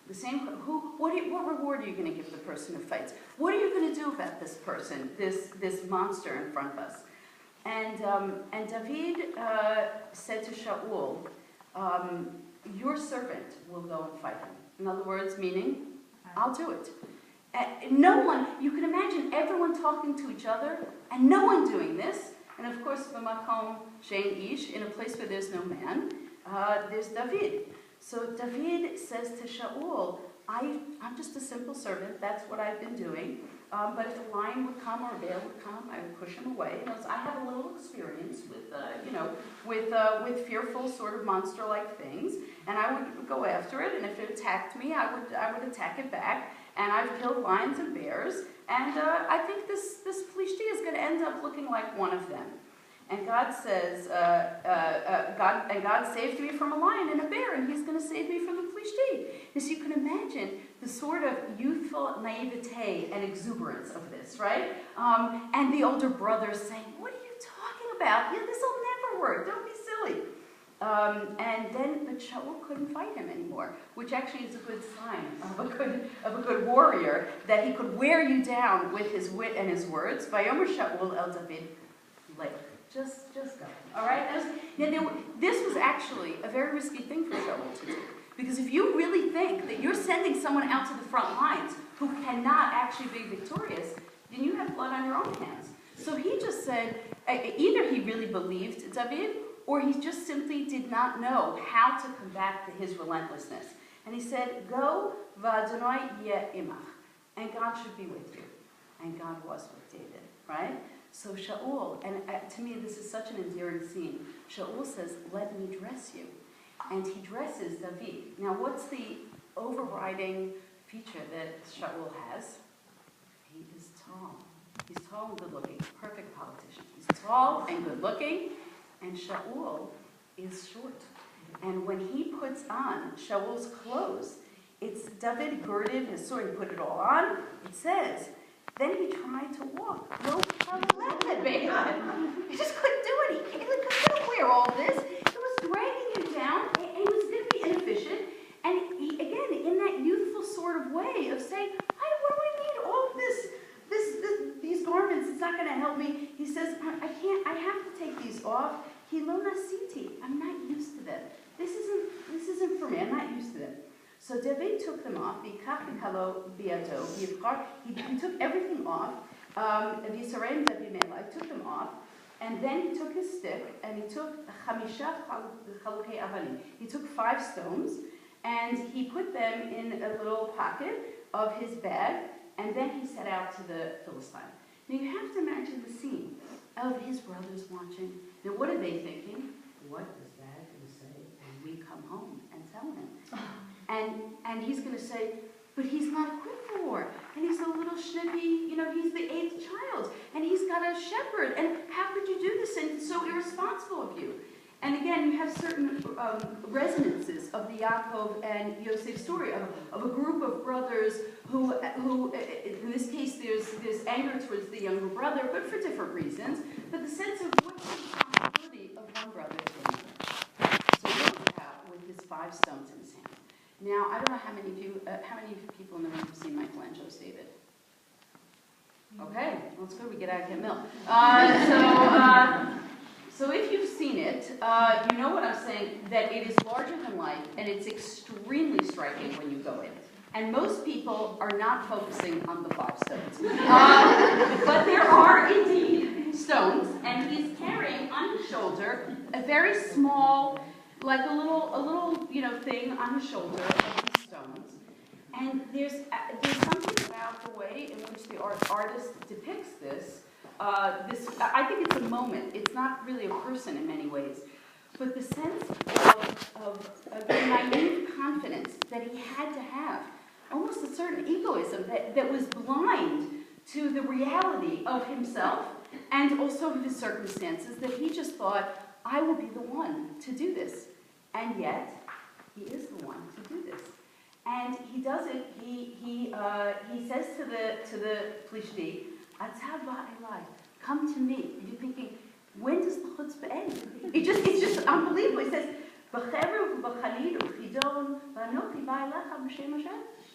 The same, what reward are you going to give the person who fights? What are you going to do about this person, this monster in front of us? And David said to Shaul, your servant will go and fight him. In other words, meaning, I'll do it. No one, you can imagine everyone talking to each other, and no one doing this. And of course, b'makom she'ein ish, in a place where there's no man, there's David. So David says to Shaul, I'm just a simple servant, that's what I've been doing. But if a lion would come or a bear would come, I would push him away. I have a little experience with fearful sort of monster-like things, and I would go after it. And if it attacked me, I would attack it back. And I've killed lions and bears, and I think this Plishti is going to end up looking like one of them. And God says, God saved me from a lion and a bear, and He's going to save me from the Plishti. So you can imagine the sort of youthful naivete and exuberance of this, right? And the older brother saying, "What are you talking about? Yeah, this will never work. Don't be silly." But Shaul couldn't fight him anymore, which actually is a good sign of a good warrior, that he could wear you down with his wit and his words. Vayomer Shaul el David, like, just go. All right? This was actually a very risky thing for Shaul to do. Because if you really think that you're sending someone out to the front lines who cannot actually be victorious, then you have blood on your own hands. So he just said, either he really believed David, or he just simply did not know how to combat his relentlessness. And he said, go, v'Adonai yeh imach. And God should be with you. And God was with David, right? So Shaul, and to me this is such an endearing scene, Shaul says, let me dress you. And he dresses David. Now what's the overriding feature that Shaul has? He is tall. He's tall and good looking, perfect politician. He's tall and good looking, and Shaul is short. And when he puts on Shaul's clothes, it's David girded his sword, he put it all on. It says, then he tried to walk. No, he just couldn't do it. He couldn't wear all this. It was dragging him down. It was going to be inefficient. And he, again, in that youthful sort of way of saying, what do I need all of these garments? It's not going to help me. He says, I have to take these off. Hilo nasiti. I'm not used to them. This isn't for me. I'm not used to them. So David took them off. He took everything off. He took them off. And then he took his stick and he took he took 5 stones and he put them in a little pocket of his bag, and then he set out to the Philistine. Now you have to imagine the scene of his brothers watching. Now what are they thinking? What is Dad going to say when we come home and tell him? And he's going to say, but he's not equipped for war. And he's a little snippy, he's the 8th child. And he's got a shepherd. And how could you do this? And it's so irresponsible of you. And again, you have certain resonances of the Yaakov and Yosef story of a group of brothers who in this case, there's anger towards the younger brother, but for different reasons. But the sense of what's the responsibility of one brother to another. So he goes out with his 5 stones in his hand. Now, I don't know how many of you people in the room have seen Michelangelo's David. Okay, well, it's good we get out of Get Mill. So if you've seen it, you know what I'm saying, that it is larger than life, and it's extremely striking when you go in. And most people are not focusing on the 5 stones. But there are indeed stones, and he's carrying on his shoulder a very small, like a little thing on his shoulder of these stones. And there's something about the way in which the artist depicts this. I think it's a moment. It's not really a person in many ways. But the sense of the naive confidence that he had to have, almost a certain egoism that was blind to the reality of himself and also of his circumstances, that he just thought, I will be the one to do this. And yet, he is the one to do this. And he does it, he says to the Plishti, Atah ba'elai, come to me. And you're thinking, when does the chutzpah end? It's just unbelievable. He says,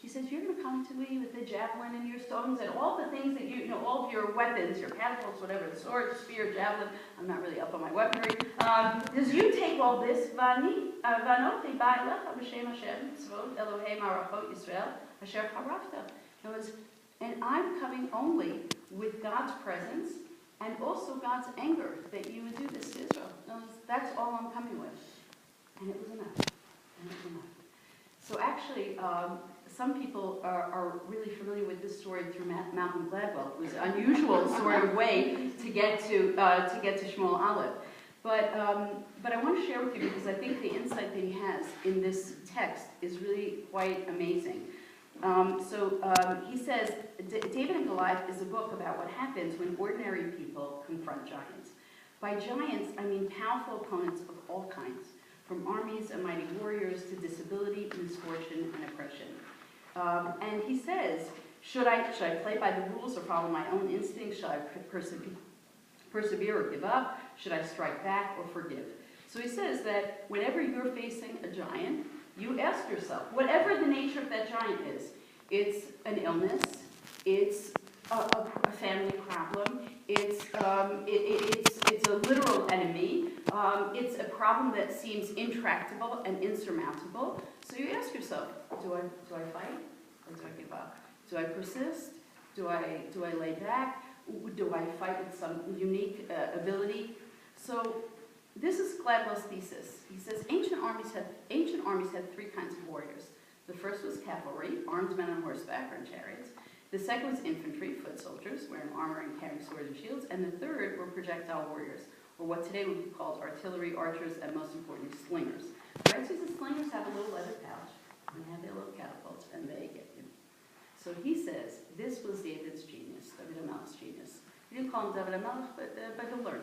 He says, you're going to come to me with the javelin and your stones and all the things that all of your weapons, your catapults, whatever, the sword, spear, javelin. I'm not really up on my weaponry. Does you take all this, and I'm coming only with God's presence and also God's anger that you would do this to Israel. That's all I'm coming with. And it was enough. So actually, some people are really familiar with this story through Malcolm Gladwell. It was an unusual sort of way to get to Shmuel Aleph. But I want to share with you because I think the insight that he has in this text is really quite amazing. He says, David and Goliath is a book about what happens when ordinary people confront giants. By giants, I mean powerful opponents of all kinds, from armies and mighty warriors to disability, misfortune, and oppression. And he says, should I play by the rules or follow my own instincts? Should I persevere or give up? Should I strike back or forgive? So he says that whenever you're facing a giant, you ask yourself, whatever the nature of that giant is, it's an illness, it's a family problem, it's a literal enemy, it's a problem that seems intractable and insurmountable. So you ask yourself, do I fight or do I give up? Do I persist? Do I lay back? Do I fight with some unique ability? So this is Gladwell's thesis. He says ancient armies had three kinds of warriors. The first was cavalry, armed men on horseback or in chariots. The second was infantry, foot soldiers, wearing armor and carrying swords and shields. And the third were projectile warriors, or what today would be called artillery, archers, and most importantly, slingers. Right? So the slingers have a little leather pouch, and they have their little catapults, and they get you. So he says this was David's genius, David Amelech's genius. He didn't call him David Amelech, but he'll learn.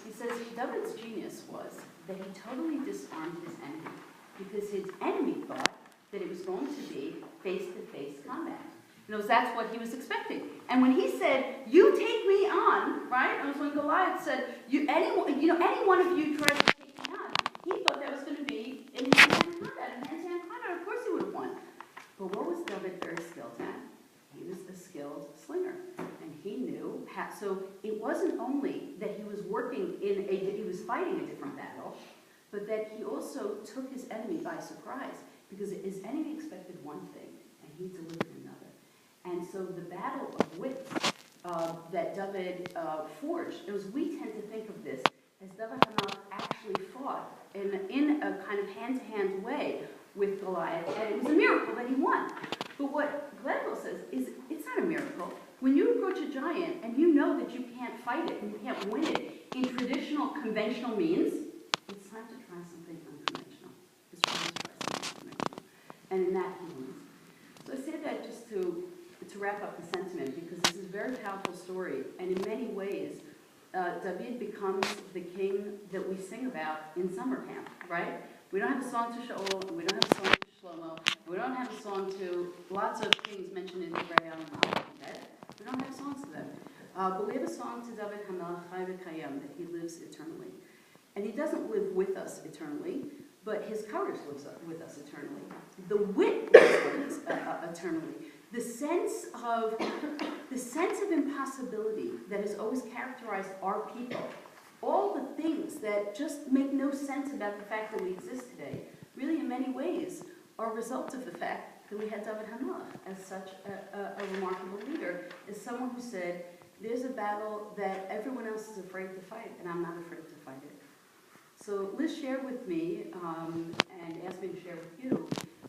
He says David's genius was that he totally disarmed his enemy because his enemy thought that it was going to be face-to-face combat. That's what he was expecting. And when he said, you take me on, right? It was when Goliath said, any one of you tries to take me on, he thought that was going to be in hand-to-hand combat. Of course he would have won. But what was David very skilled at? He was a skilled slinger. And he knew how, so it wasn't only that he was he was fighting a different battle, but that he also took his enemy by surprise, because his enemy expected one thing, and he delivered another. And so the battle of wits that David forged, we tend to think of this as David actually fought in a kind of hand-to-hand way with Goliath, and it was a miracle that he won. But what Gladwell says is it's not a miracle. When you approach a giant and you know that you can't fight it and you can't win it in traditional, conventional means, it's time to try something unconventional. It's time to try something unconventional. And in that he wins. So I say that just to wrap up the sentiment, because this is a very powerful story, and in many ways, David becomes the king that we sing about in summer camp, right? We don't have a song to Shaul, we don't have a song to Shlomo, we don't have a song to lots of kings mentioned in the Divrei Yamim. We don't have songs to them. But we have a song to David HaMelech Chai V'Kayam, that he lives eternally. And he doesn't live with us eternally, but his courage lives with us eternally. The wit lives with us eternally. The sense of impossibility that has always characterized our people, all the things that just make no sense about the fact that we exist today, really in many ways are a result of the fact that we had David HaMelech as such a remarkable leader, as someone who said, there's a battle that everyone else is afraid to fight, and I'm not afraid to fight it. So Liz shared with me, and asked me to share with you,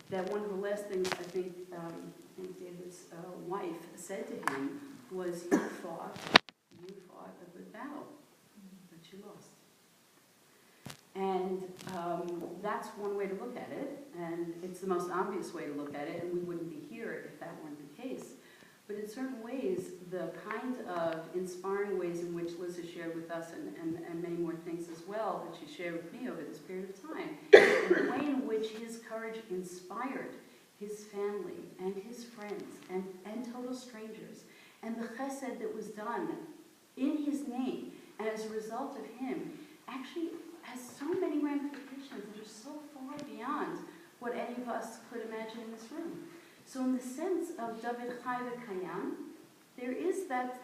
that one of the last things I think David's wife said to him was, you fought a good battle, but you lost. And that's one way to look at it, and it's the most obvious way to look at it, and we wouldn't be here if that weren't the case. But in certain ways, the kind of inspiring ways in which Liz has shared with us, and many more things as well that she shared with me over this period of time, and the way in which his courage inspired his family and his friends and total strangers, and the chesed that was done in his name, and as a result of him, actually has so many ramifications that are so far beyond what any of us could imagine in this room. So in the sense of David Chai v'Kayam, there is that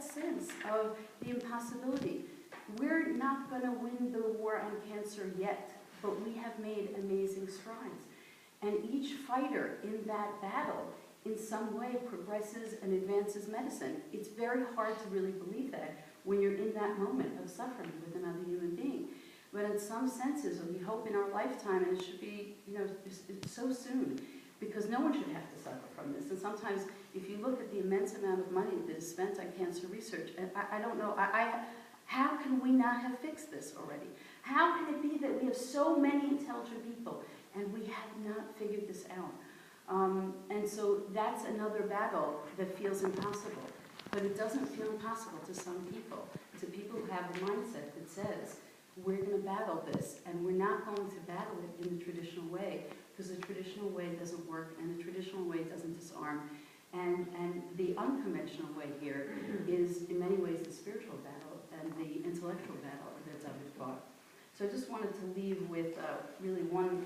sense of the impossibility. We're not going to win the war on cancer yet, but we have made amazing strides. And each fighter in that battle, in some way, progresses and advances medicine. It's very hard to really believe that when you're in that moment of suffering with another human being. But in some senses, we hope in our lifetime, and it should be, it's so soon, because no one should have to suffer from this. And sometimes, if you look at the immense amount of money that is spent on cancer research, and I don't know, how can we not have fixed this already? How can it be that we have so many intelligent people and we have not figured this out? And so that's another battle that feels impossible. But it doesn't feel impossible to some people, to people who have a mindset that says, we're going to battle this, and we're not going to battle it in the traditional way, because the traditional way doesn't work, and the traditional way doesn't disarm. And the unconventional way here is, in many ways, the spiritual battle and the intellectual battle that David fought. So I just wanted to leave with really one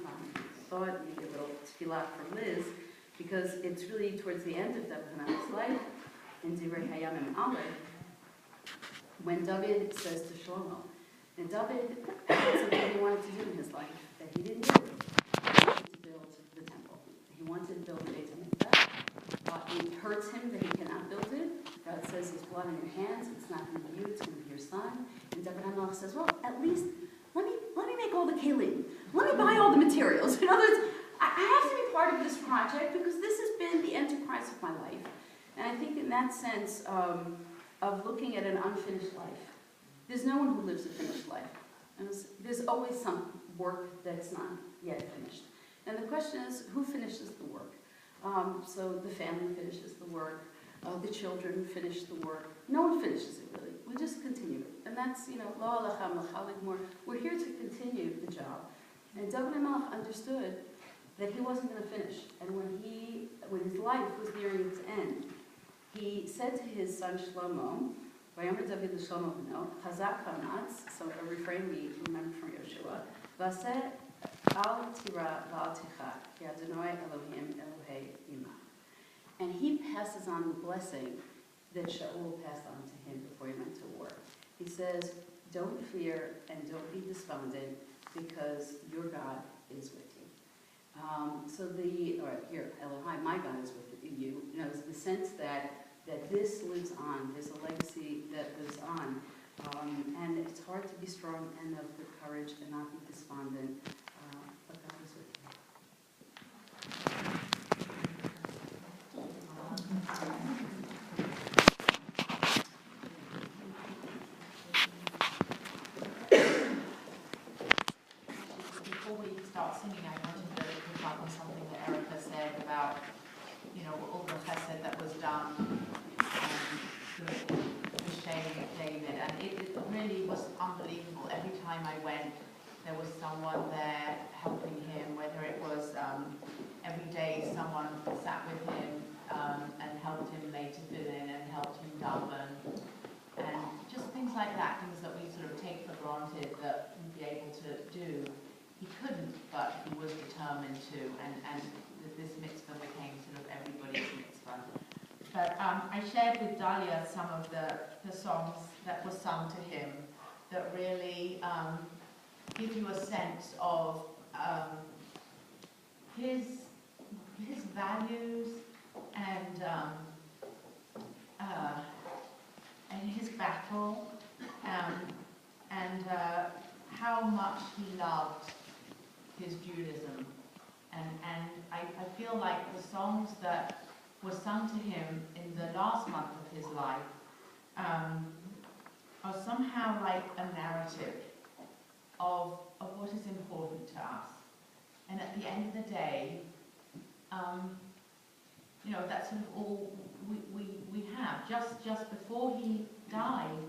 thought, maybe a little tefillah for Liz, because it's really towards the end of David Hanan's life, in Divrei Hayamim Aleph, when David says to Shlomo, and David had something he wanted to do in his life that he didn't do. He wanted to build the temple. He wanted to build the Beit HaMikdash. It hurts him that he cannot build it. God says, "His blood on your hands. It's not going to be you. It's going to be your son." And David HaMelech says, "Well, at least let me make all the kelim. Let me buy all the materials." In other words, I have to be part of this project because this has been the enterprise of my life. And I think in that sense of looking at an unfinished life, there's no one who lives a finished life. And there's always some work that's not yet finished. And the question is, who finishes the work? So the family finishes the work. The children finish the work. No one finishes it, really. We just continue it. And that's, lo alacham l'chalik more. We're here to continue the job. And David HaMelech understood that he wasn't going to finish. And when his life was nearing its end, he said to his son Shlomo, Vayomer David l'Shlomo b'no, Chazak ha'amatz, so a refrain we remember from Yeshua, V'aseh al tira v'al ticha, ki Adonai Elohim Elohei imach. And he passes on the blessing that Shaul passed on to him before he went to war. He says, don't fear and don't be despondent because your God is with you. Here, Elohai, my God is with you. It's the sense that this lives on. There's a legacy that lives on. And it's hard to be strong and of good courage and not be despondent. But God is with you. Before we start singing, I wanted to pick up on something that Erica said about, all the chesed that was done, the shame of David, and it really was unbelievable. Every time I went, there was someone there helping him, whether it was every day someone sat with him and helped him lay tefillin and helped him daven, and just things like that, things that we sort of take for granted that we'd be able to do. He couldn't, but he was determined to, and this mitzvah became sort of everybody's mitzvah. But I shared with Dalia some of the songs that were sung to him that really give you a sense of his values and his battle and how much he loved his Judaism. And I feel like the songs that were sung to him in the last month of his life are somehow like a narrative of what is important to us. And at the end of the day, that's sort of all we have. Just before he died,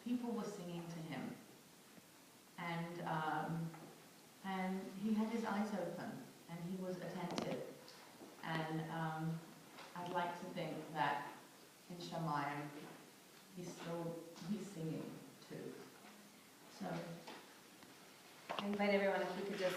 people were singing to him. And he had his eyes open, and he was attentive. And I'd like to think that in Shamayim, he's singing too. So I invite everyone if we could just